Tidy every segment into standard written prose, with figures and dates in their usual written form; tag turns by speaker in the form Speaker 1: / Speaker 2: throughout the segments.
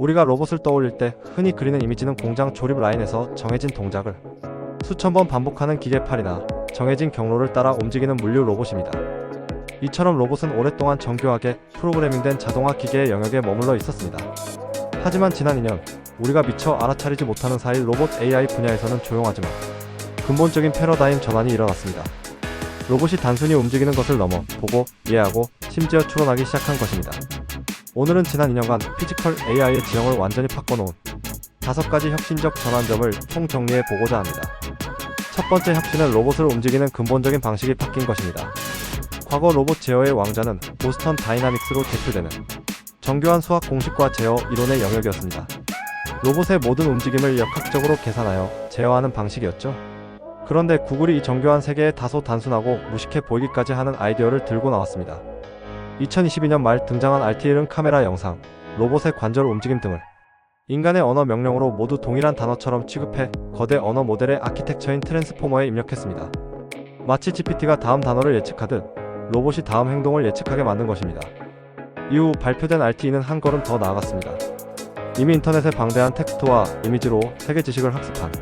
Speaker 1: 우리가 로봇을 떠올릴 때 흔히 그리는 이미지는 공장 조립 라인에서 정해진 동작을 수천 번 반복하는 기계팔이나 정해진 경로를 따라 움직이는 물류 로봇입니다. 이처럼 로봇은 오랫동안 정교하게 프로그래밍된 자동화 기계의 영역에 머물러 있었습니다. 하지만 지난 2년, 우리가 미처 알아차리지 못하는 사이 로봇 AI 분야에서는 조용하지만 근본적인 패러다임 전환이 일어났습니다. 로봇이 단순히 움직이는 것을 넘어 보고, 이해하고, 심지어 추론하기 시작한 것입니다. 오늘은 지난 2년간 피지컬 AI의 지형을 완전히 바꿔놓은 5가지 혁신적 전환점을 총정리해 보고자 합니다. 첫 번째 혁신은 로봇을 움직이는 근본적인 방식이 바뀐 것입니다. 과거 로봇 제어의 왕자는 보스턴 다이나믹스로 대표되는 정교한 수학 공식과 제어 이론의 영역이었습니다. 로봇의 모든 움직임을 역학적으로 계산하여 제어하는 방식이었죠. 그런데 구글이 이 정교한 세계에 다소 단순하고 무식해 보이기까지 하는 아이디어를 들고 나왔습니다. 2022년 말 등장한 RTL은 카메라 영상, 로봇의 관절 움직임 등을 인간의 언어 명령으로 모두 동일한 단어처럼 취급해 거대 언어 모델의 아키텍처인 트랜스포머에 입력했습니다. 마치 GPT가 다음 단어를 예측하듯 로봇이 다음 행동을 예측하게 만든 것입니다. 이후 발표된 RTE는 한 걸음 더 나아갔습니다. 이미 인터넷의 방대한 텍스트와 이미지로 세계 지식을 학습한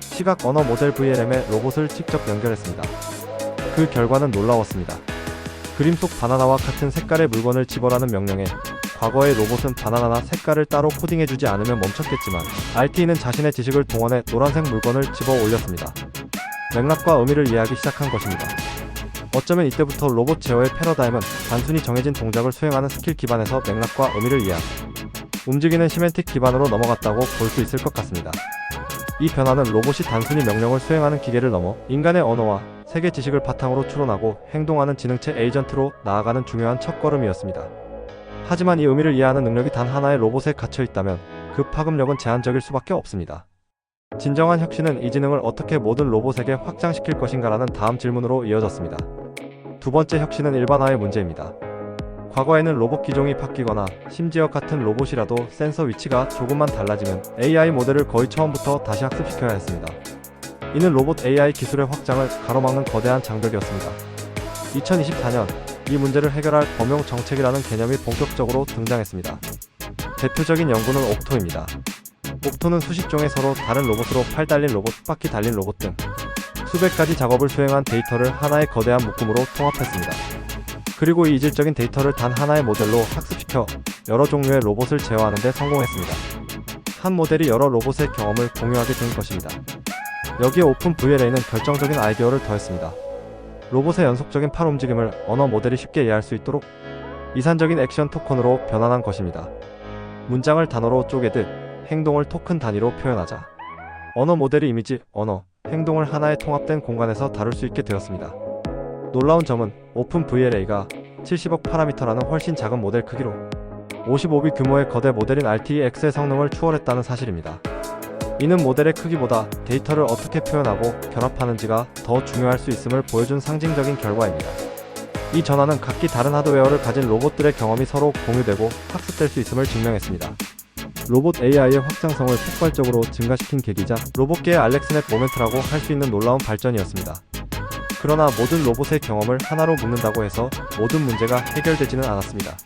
Speaker 1: 시각 언어 모델 VLM에 로봇을 직접 연결했습니다. 그 결과는 놀라웠습니다. 그림 속 바나나와 같은 색깔의 물건을 집어라는 명령에 과거의 로봇은 바나나나 색깔을 따로 코딩해주지 않으면 멈췄겠지만 RTE는 자신의 지식을 동원해 노란색 물건을 집어 올렸습니다. 맥락과 의미를 이해하기 시작한 것입니다. 어쩌면 이때부터 로봇 제어의 패러다임은 단순히 정해진 동작을 수행하는 스킬 기반에서 맥락과 의미를 이해하고 움직이는 시멘틱 기반으로 넘어갔다고 볼 수 있을 것 같습니다. 이 변화는 로봇이 단순히 명령을 수행하는 기계를 넘어 인간의 언어와 세계 지식을 바탕으로 추론하고 행동하는 지능체 에이전트로 나아가는 중요한 첫걸음이었습니다. 하지만 이 의미를 이해하는 능력이 단 하나의 로봇에 갇혀 있다면 그 파급력은 제한적일 수밖에 없습니다. 진정한 혁신은 이 지능을 어떻게 모든 로봇에게 확장시킬 것인가라는 다음 질문으로 이어졌습니다. 두 번째 혁신은 일반화의 문제입니다. 과거에는 로봇 기종이 바뀌거나 심지어 같은 로봇이라도 센서 위치가 조금만 달라지면 AI 모델을 거의 처음부터 다시 학습시켜야 했습니다. 이는 로봇 AI 기술의 확장을 가로막는 거대한 장벽이었습니다. 2024년, 이 문제를 해결할 범용 정책이라는 개념이 본격적으로 등장했습니다. 대표적인 연구는 옥토입니다. 옥토는 수십 종의 서로 다른 로봇으로 팔 달린 로봇, 바퀴 달린 로봇 등 수백 가지 작업을 수행한 데이터를 하나의 거대한 묶음으로 통합했습니다. 그리고 이 이질적인 데이터를 단 하나의 모델로 학습시켜 여러 종류의 로봇을 제어하는 데 성공했습니다. 한 모델이 여러 로봇의 경험을 공유하게 된 것입니다. 여기에 오픈VLA는 결정적인 아이디어를 더했습니다. 로봇의 연속적인 팔 움직임을 언어 모델이 쉽게 이해할 수 있도록 이산적인 액션 토큰으로 변환한 것입니다. 문장을 단어로 쪼개듯 행동을 토큰 단위로 표현하자 언어 모델이 이미지, 언어, 행동을 하나의 통합된 공간에서 다룰 수 있게 되었습니다. 놀라운 점은 오픈VLA가 70억 파라미터라는 훨씬 작은 모델 크기로 55비 규모의 거대 모델인 RTE-X의 성능을 추월했다는 사실입니다. 이는 모델의 크기보다 데이터를 어떻게 표현하고 결합하는지가 더 중요할 수 있음을 보여준 상징적인 결과입니다. 이 전환은 각기 다른 하드웨어를 가진 로봇들의 경험이 서로 공유되고 학습될 수 있음을 증명했습니다. 로봇 AI의 확장성을 폭발적으로 증가시킨 계기자 로봇계의 알렉스넷 모멘트라고 할 수 있는 놀라운 발전이었습니다. 그러나 모든 로봇의 경험을 하나로 묶는다고 해서 모든 문제가 해결되지는 않았습니다.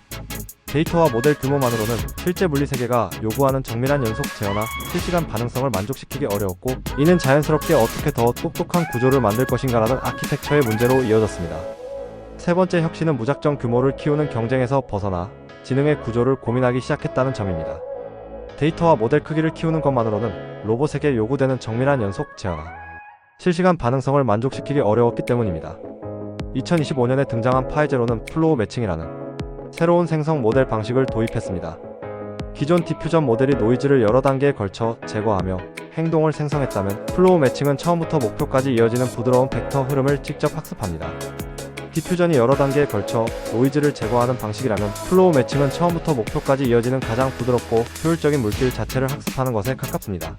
Speaker 1: 데이터와 모델 규모만으로는 실제 물리 세계가 요구하는 정밀한 연속 제어나 실시간 반응성을 만족시키기 어려웠고, 이는 자연스럽게 어떻게 더 똑똑한 구조를 만들 것인가라는 아키텍처의 문제로 이어졌습니다. 세 번째 혁신은 무작정 규모를 키우는 경쟁에서 벗어나 지능의 구조를 고민하기 시작했다는 점입니다. 데이터와 모델 크기를 키우는 것만으로는 로봇에게 요구되는 정밀한 연속 제어나 실시간 반응성을 만족시키기 어려웠기 때문입니다. 2025년에 등장한 파이제로는 플로우 매칭이라는 새로운 생성 모델 방식을 도입했습니다. 기존 디퓨전 모델이 노이즈를 여러 단계에 걸쳐 제거하며 행동을 생성했다면, 플로우 매칭은 처음부터 목표까지 이어지는 부드러운 벡터 흐름을 직접 학습합니다. 디퓨전이 여러 단계에 걸쳐 노이즈를 제거하는 방식이라면, 플로우 매칭은 처음부터 목표까지 이어지는 가장 부드럽고 효율적인 물질 자체를 학습하는 것에 가깝습니다.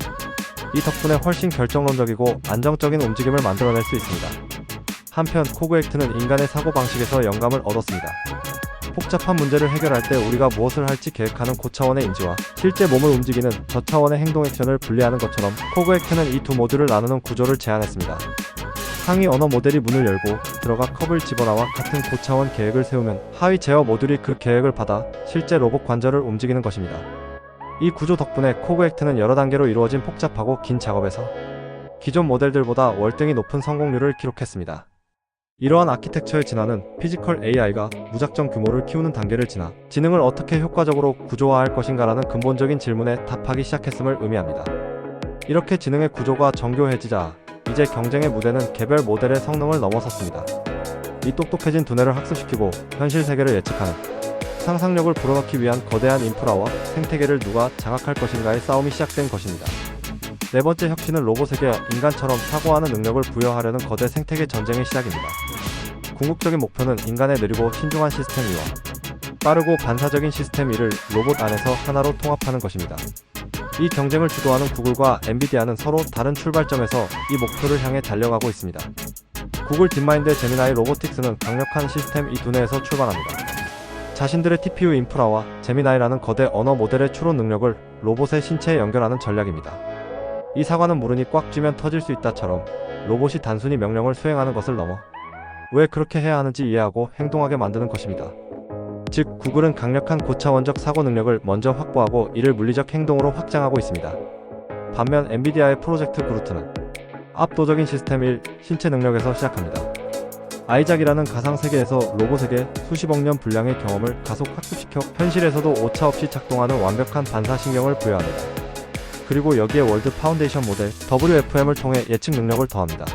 Speaker 1: 이 덕분에 훨씬 결정론적이고 안정적인 움직임을 만들어낼 수 있습니다. 한편 코그액트는 인간의 사고방식에서 영감을 얻었습니다. 복잡한 문제를 해결할 때 우리가 무엇을 할지 계획하는 고차원의 인지와 실제 몸을 움직이는 저차원의 행동 액션을 분리하는 것처럼, 코그액트는 이 두 모듈을 나누는 구조를 제안했습니다. 상위 언어 모델이 문을 열고 들어가 컵을 집어넣어 같은 고차원 계획을 세우면, 하위 제어 모듈이 그 계획을 받아 실제 로봇 관절을 움직이는 것입니다. 이 구조 덕분에 코그액트는 여러 단계로 이루어진 복잡하고 긴 작업에서 기존 모델들보다 월등히 높은 성공률을 기록했습니다. 이러한 아키텍처의 진화는 피지컬 AI가 무작정 규모를 키우는 단계를 지나 지능을 어떻게 효과적으로 구조화할 것인가라는 근본적인 질문에 답하기 시작했음을 의미합니다. 이렇게 지능의 구조가 정교해지자 이제 경쟁의 무대는 개별 모델의 성능을 넘어섰습니다. 이 똑똑해진 두뇌를 학습시키고 현실 세계를 예측하는 상상력을 불어넣기 위한 거대한 인프라와 생태계를 누가 장악할 것인가의 싸움이 시작된 것입니다. 네 번째 혁신은 로봇에게 인간처럼 사고하는 능력을 부여하려는 거대 생태계 전쟁의 시작입니다. 궁극적인 목표는 인간의 느리고 신중한 시스템 2와 빠르고 반사적인 시스템 2를 로봇 안에서 하나로 통합하는 것입니다. 이 경쟁을 주도하는 구글과 엔비디아는 서로 다른 출발점에서 이 목표를 향해 달려가고 있습니다. 구글 딥마인드의 제미나이 로보틱스는 강력한 시스템 2 두뇌에서 출발합니다. 자신들의 TPU 인프라와 제미나이라는 거대 언어 모델의 추론 능력을 로봇의 신체에 연결하는 전략입니다. 이 사과는 물으니 꽉 쥐면 터질 수 있다처럼 로봇이 단순히 명령을 수행하는 것을 넘어 왜 그렇게 해야 하는지 이해하고 행동하게 만드는 것입니다. 즉, 구글은 강력한 고차원적 사고 능력을 먼저 확보하고 이를 물리적 행동으로 확장하고 있습니다. 반면 엔비디아의 프로젝트 그루트는 압도적인 시스템 1 신체 능력에서 시작합니다. 아이작이라는 가상세계에서 로봇에게 수십억 년 분량의 경험을 가속 학습시켜 현실에서도 오차없이 작동하는 완벽한 반사신경을 부여합니다. 그리고 여기에 월드 파운데이션 모델 WFM을 통해 예측 능력을 더합니다.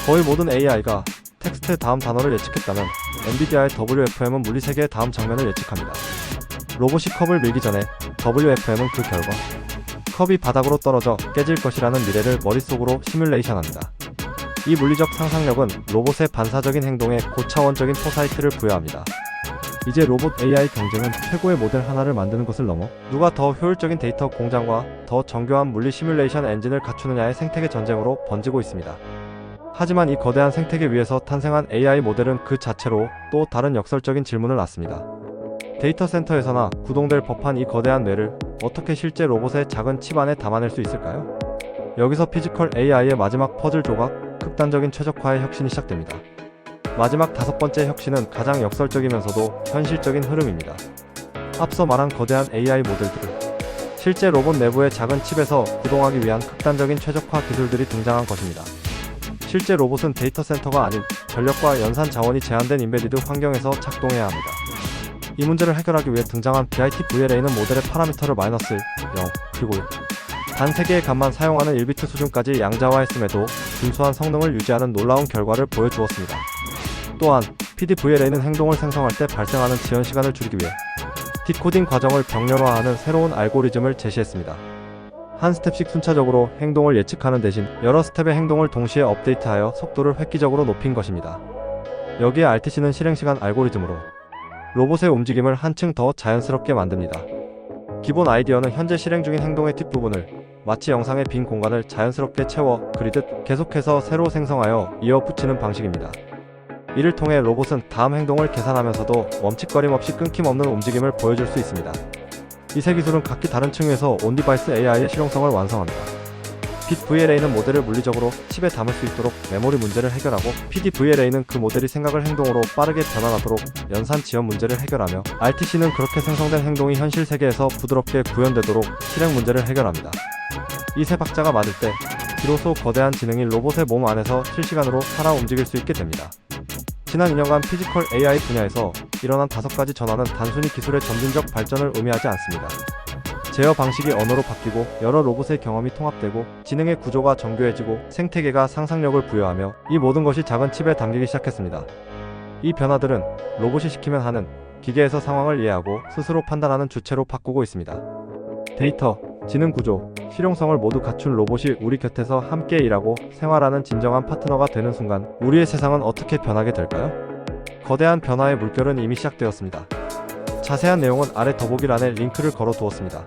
Speaker 1: 거의 모든 AI가 텍스트의 다음 단어를 예측했다면 엔비디아의 WFM은 물리세계의 다음 장면을 예측합니다. 로봇이 컵을 밀기 전에 WFM은 그 결과 컵이 바닥으로 떨어져 깨질 것이라는 미래를 머릿속으로 시뮬레이션합니다. 이 물리적 상상력은 로봇의 반사적인 행동에 고차원적인 포사이트를 부여합니다. 이제 로봇 AI 경쟁은 최고의 모델 하나를 만드는 것을 넘어 누가 더 효율적인 데이터 공장과 더 정교한 물리 시뮬레이션 엔진을 갖추느냐의 생태계 전쟁으로 번지고 있습니다. 하지만 이 거대한 생태계 위에서 탄생한 AI 모델은 그 자체로 또 다른 역설적인 질문을 낳습니다. 데이터 센터에서나 구동될 법한 이 거대한 뇌를 어떻게 실제 로봇의 작은 칩 안에 담아낼 수 있을까요? 여기서 피지컬 AI의 마지막 퍼즐 조각, 극단적인 최적화의 혁신이 시작됩니다. 마지막 다섯 번째 혁신은 가장 역설적이면서도 현실적인 흐름입니다. 앞서 말한 거대한 AI 모델들을 실제 로봇 내부의 작은 칩에서 구동하기 위한 극단적인 최적화 기술들이 등장한 것입니다. 실제 로봇은 데이터 센터가 아닌 전력과 연산 자원이 제한된 임베디드 환경에서 작동해야 합니다. 이 문제를 해결하기 위해 등장한 BIT-VLA는 모델의 파라미터를 -1, 0, 그리고 1, 단 3개의 값만 사용하는 1비트 수준까지 양자화했음에도 준수한 성능을 유지하는 놀라운 결과를 보여주었습니다. 또한 PDVLA는 행동을 생성할 때 발생하는 지연 시간을 줄이기 위해 디코딩 과정을 병렬화하는 새로운 알고리즘을 제시했습니다. 한 스텝씩 순차적으로 행동을 예측하는 대신 여러 스텝의 행동을 동시에 업데이트하여 속도를 획기적으로 높인 것입니다. 여기에 RTC는 실행시간 알고리즘으로 로봇의 움직임을 한층 더 자연스럽게 만듭니다. 기본 아이디어는 현재 실행 중인 행동의 뒷부분을 마치 영상의 빈 공간을 자연스럽게 채워 그리듯 계속해서 새로 생성하여 이어붙이는 방식입니다. 이를 통해 로봇은 다음 행동을 계산하면서도 멈칫거림 없이 끊김없는 움직임을 보여줄 수 있습니다. 이 세 기술은 각기 다른 층위에서 온디바이스 AI의 실용성을 완성합니다. BitVLA는 모델을 물리적으로 칩에 담을 수 있도록 메모리 문제를 해결하고 PDVLA는 그 모델이 생각을 행동으로 빠르게 변환하도록 연산 지연 문제를 해결하며 RTC는 그렇게 생성된 행동이 현실 세계에서 부드럽게 구현되도록 실행 문제를 해결합니다. 이 세 박자가 맞을 때 비로소 거대한 지능이 로봇의 몸 안에서 실시간으로 살아 움직일 수 있게 됩니다. 지난 2년간 피지컬 AI 분야에서 일어난 5가지 전환은 단순히 기술의 점진적 발전을 의미하지 않습니다. 제어 방식이 언어로 바뀌고 여러 로봇의 경험이 통합되고 지능의 구조가 정교해지고 생태계가 상상력을 부여하며 이 모든 것이 작은 칩에 담기기 시작했습니다. 이 변화들은 로봇이 시키면 하는 기계에서 상황을 이해하고 스스로 판단하는 주체로 바꾸고 있습니다. 데이터, 지능 구조, 실용성을 모두 갖춘 로봇이 우리 곁에서 함께 일하고 생활하는 진정한 파트너가 되는 순간 우리의 세상은 어떻게 변하게 될까요? 거대한 변화의 물결은 이미 시작되었습니다. 자세한 내용은 아래 더보기란에 링크를 걸어 두었습니다.